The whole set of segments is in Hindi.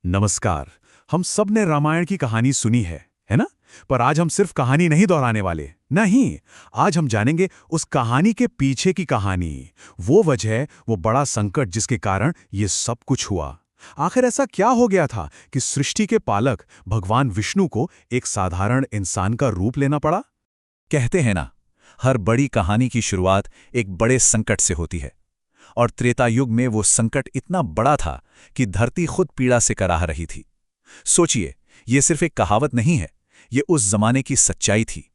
नमस्कार। हम सब ने रामायण की कहानी सुनी है ना? पर आज हम सिर्फ कहानी नहीं दोहराने वाले। नहीं, आज हम जानेंगे उस कहानी के पीछे की कहानी, वो वजह, वो बड़ा संकट जिसके कारण ये सब कुछ हुआ। आखिर ऐसा क्या हो गया था कि सृष्टि के पालक भगवान विष्णु को एक साधारण इंसान का रूप लेना पड़ा? कहते हैं ना, हर बड़ी कहानी की शुरुआत एक बड़े संकट से होती है। और त्रेता युग में वो संकट इतना बड़ा था कि धरती खुद पीड़ा से कराह रही थी। सोचिए, ये सिर्फ एक कहावत नहीं है, ये उस जमाने की सच्चाई थी।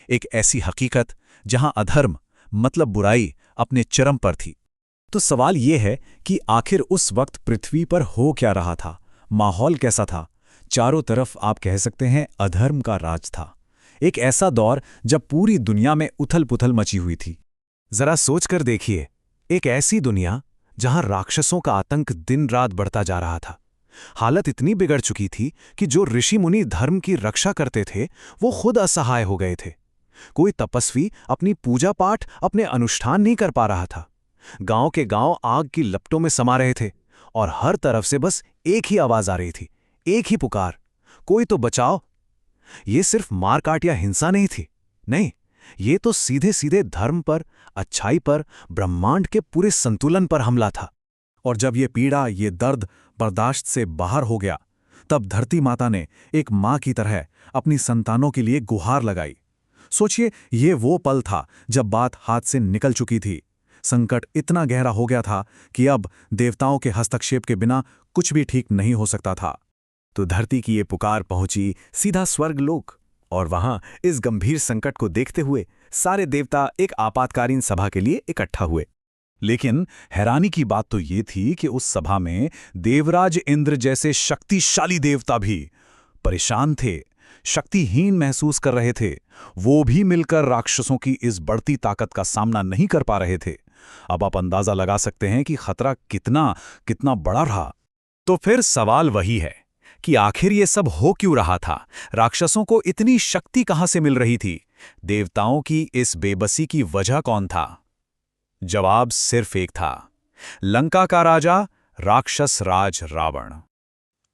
एक ऐसी हकीकत जहां अधर्म मतलब बुराई अपने चरम पर थी। तो सवाल ये है कि आखिर उस वक्त पृथ्वी पर हो क्या रहा था, माहौल कैसा था? चारों तरफ आप कह सकते हैं अधर्म का राज था। एक ऐसा दौर जब पूरी दुनिया में उथल-पुथल मची हुई थी। जरा सोच कर देखिए, एक ऐसी दुनिया जहां राक्षसों का आतंक दिन रात बढ़ता जा रहा था। हालत इतनी बिगड़ चुकी थी कि जो ऋषि मुनि धर्म की रक्षा करते थे वो खुद असहाय हो गए थे। कोई तपस्वी अपनी पूजा पाठ, अपने अनुष्ठान नहीं कर पा रहा था। गांव के गांव आग की लपटों में समा रहे थे और हर तरफ से बस एक ही आवाज आ रही थी, एक ही पुकार, कोई तो बचाओ। ये सिर्फ मारकाट या हिंसा नहीं थी, नहीं, ये तो सीधे सीधे धर्म पर, अच्छाई पर, ब्रह्मांड के पूरे संतुलन पर हमला था। और जब ये पीड़ा, ये दर्द बर्दाश्त से बाहर हो गया, तब धरती माता ने एक माँ की तरह अपनी संतानों के लिए गुहार लगाई। सोचिए, ये वो पल था जब बात हाथ से निकल चुकी थी। संकट इतना गहरा हो गया था कि अब देवताओं के हस्तक्षेप के बिना कुछ भी ठीक नहीं हो सकता था। तो धरती की ये पुकार पहुंची सीधा स्वर्गलोक, और वहां इस गंभीर संकट को देखते हुए सारे देवता एक आपातकालीन सभा के लिए इकट्ठा हुए। लेकिन हैरानी की बात तो ये थी कि उस सभा में देवराज इंद्र जैसे शक्तिशाली देवता भी परेशान थे, शक्तिहीन महसूस कर रहे थे। वो भी मिलकर राक्षसों की इस बढ़ती ताकत का सामना नहीं कर पा रहे थे। अब आप अंदाजा लगा सकते हैं कि खतरा कितना कितना बड़ा रहा। तो फिर सवाल वही है कि आखिर ये सब हो क्यों रहा था? राक्षसों को इतनी शक्ति कहां से मिल रही थी? देवताओं की इस बेबसी की वजह कौन था? जवाब सिर्फ एक था, लंका का राजा, राक्षस राज रावण।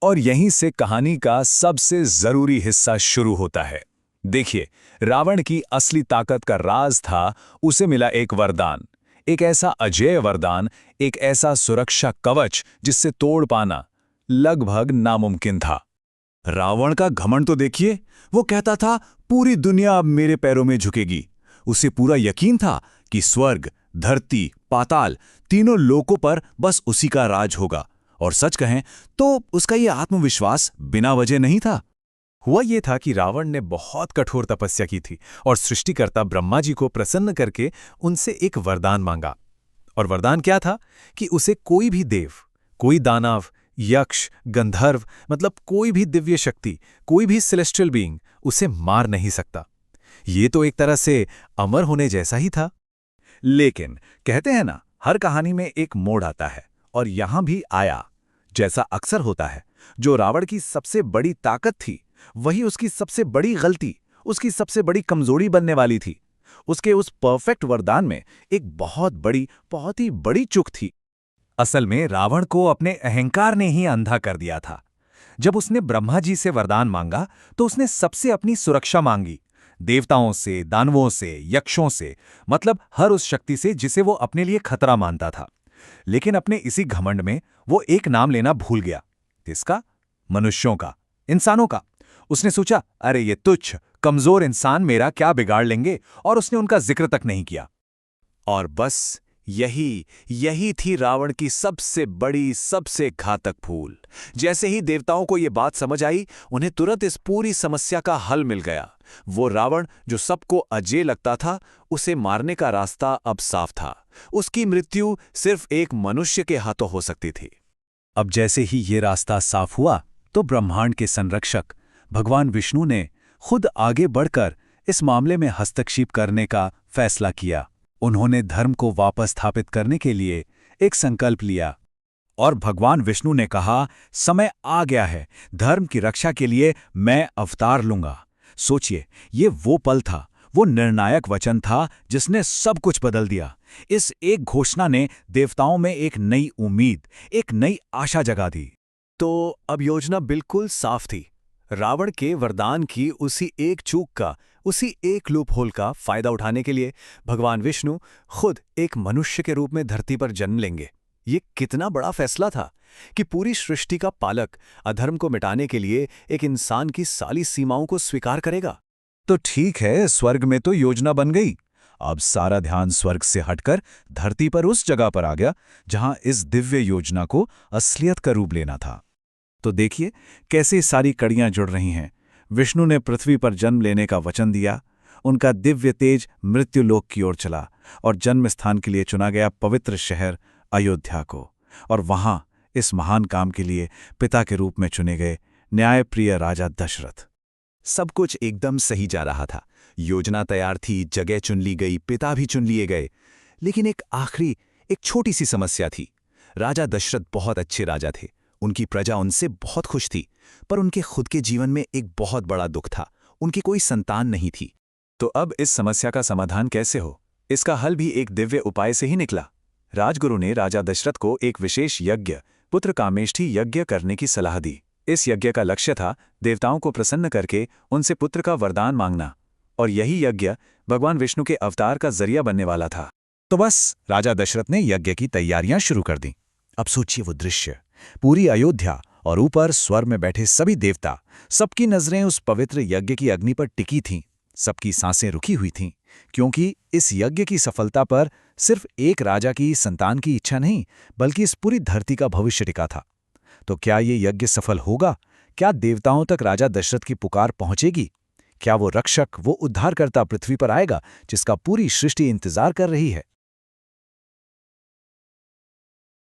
और यहीं से कहानी का सबसे जरूरी हिस्सा शुरू होता है। देखिए, रावण की असली ताकत का राज था, उसे मिला एक वरदान, एक ऐसा अजेय वरदान, एक ऐसा सुरक्षा कवच जिससे तोड़ पाना लगभग नामुमकिन था। रावण का घमंड तो देखिए, वो कहता था पूरी दुनिया अब मेरे पैरों में झुकेगी। उसे पूरा यकीन था कि स्वर्ग, धरती, पाताल, तीनों लोकों पर बस उसी का राज होगा। और सच कहें तो उसका ये आत्मविश्वास बिना वजह नहीं था। हुआ ये था कि रावण ने बहुत कठोर तपस्या की थी और सृष्टिकर्ता ब्रह्मा जी को प्रसन्न करके उनसे एक वरदान मांगा। और वरदान क्या था कि उसे कोई भी देव, कोई दानव, यक्ष, गंधर्व, मतलब कोई भी दिव्य शक्ति, कोई भी सेलेस्टियल बीइंग उसे मार नहीं सकता। ये तो एक तरह से अमर होने जैसा ही था। लेकिन कहते हैं ना, हर कहानी में एक मोड़ आता है, और यहां भी आया। जैसा अक्सर होता है, जो रावण की सबसे बड़ी ताकत थी, वही उसकी सबसे बड़ी गलती, उसकी सबसे बड़ी कमजोरी बनने वाली थी। उसके उस परफेक्ट वरदान में एक बहुत ही बड़ी चूक थी। असल में रावण को अपने अहंकार ने ही अंधा कर दिया था। जब उसने ब्रह्मा जी से वरदान मांगा तो उसने सबसे अपनी सुरक्षा मांगी, देवताओं से, दानवों से, यक्षों से, मतलब हर उस शक्ति से जिसे वो अपने लिए खतरा मानता था। लेकिन अपने इसी घमंड में वो एक नाम लेना भूल गया। किसका? मनुष्यों का, इंसानों का। उसने सोचा, अरे ये तुच्छ कमजोर इंसान मेरा क्या बिगाड़ लेंगे, और उसने उनका जिक्र तक नहीं किया। और बस यही थी रावण की सबसे बड़ी, सबसे घातक भूल। जैसे ही देवताओं को ये बात समझ आई, उन्हें तुरंत इस पूरी समस्या का हल मिल गया। वो रावण जो सबको अजेय लगता था, उसे मारने का रास्ता अब साफ था। उसकी मृत्यु सिर्फ एक मनुष्य के हाथों हो सकती थी। अब जैसे ही ये रास्ता साफ हुआ, तो ब्रह्मांड के संरक्षक भगवान विष्णु ने खुद आगे बढ़कर इस मामले में हस्तक्षेप करने का फैसला किया। उन्होंने धर्म को वापस स्थापित करने के लिए एक संकल्प लिया। और भगवान विष्णु ने कहा, समय आ गया है, धर्म की रक्षा के लिए मैं अवतार लूंगा। सोचिए, ये वो पल था, वो निर्णायक वचन था जिसने सब कुछ बदल दिया। इस एक घोषणा ने देवताओं में एक नई उम्मीद, एक नई आशा जगा दी। तो अब योजना बिल्कुल साफ थी। रावण के वरदान की उसी एक चूक का, उसी एक लूपहोल का फायदा उठाने के लिए भगवान विष्णु खुद एक मनुष्य के रूप में धरती पर जन्म लेंगे। ये कितना बड़ा फैसला था कि पूरी सृष्टि का पालक अधर्म को मिटाने के लिए एक इंसान की सारी सीमाओं को स्वीकार करेगा। तो ठीक है, स्वर्ग में तो योजना बन गई। अब सारा ध्यान स्वर्ग से हटकर धरती पर उस जगह पर आ गया जहां इस दिव्य योजना को असलियत का रूप लेना था। तो देखिए कैसे सारी कड़ियां जुड़ रही हैं। विष्णु ने पृथ्वी पर जन्म लेने का वचन दिया, उनका दिव्य तेज मृत्युलोक की ओर चला और जन्म स्थान के लिए चुना गया पवित्र शहर अयोध्या को, और वहां इस महान काम के लिए पिता के रूप में चुने गए न्यायप्रिय राजा दशरथ। सब कुछ एकदम सही जा रहा था। योजना तैयार थी, जगह चुन ली गई, पिता भी चुन लिए गए। लेकिन एक छोटी सी समस्या थी। राजा दशरथ बहुत अच्छे राजा थे, उनकी प्रजा उनसे बहुत खुश थी, पर उनके खुद के जीवन में एक बहुत बड़ा दुख था। उनकी कोई संतान नहीं थी। तो अब इस समस्या का समाधान कैसे हो? इसका हल भी एक दिव्य उपाय से ही निकला। राजगुरु ने राजा दशरथ को एक विशेष यज्ञ, पुत्र कामेष्ठी यज्ञ करने की सलाह दी। इस यज्ञ का लक्ष्य था देवताओं को प्रसन्न करके उनसे पुत्र का वरदान मांगना, और यही यज्ञ भगवान विष्णु के अवतार का जरिया बनने वाला था। तो बस राजा दशरथ ने यज्ञ की तैयारियां शुरू कर दी। अब सोचिए वो दृश्य, पूरी अयोध्या और ऊपर स्वर्ग में बैठे सभी देवता, सबकी नजरें उस पवित्र यज्ञ की अग्नि पर टिकी थीं। सबकी सांसें रुकी हुई थीं, क्योंकि इस यज्ञ की सफलता पर सिर्फ एक राजा की संतान की इच्छा नहीं, बल्कि इस पूरी धरती का भविष्य टिका था। तो क्या ये यज्ञ सफल होगा? क्या देवताओं तक राजा दशरथ की पुकार पहुंचेगी? क्या वो रक्षक, वो उद्धारकर्ता पृथ्वी पर आएगा जिसका पूरी सृष्टि इंतजार कर रही है?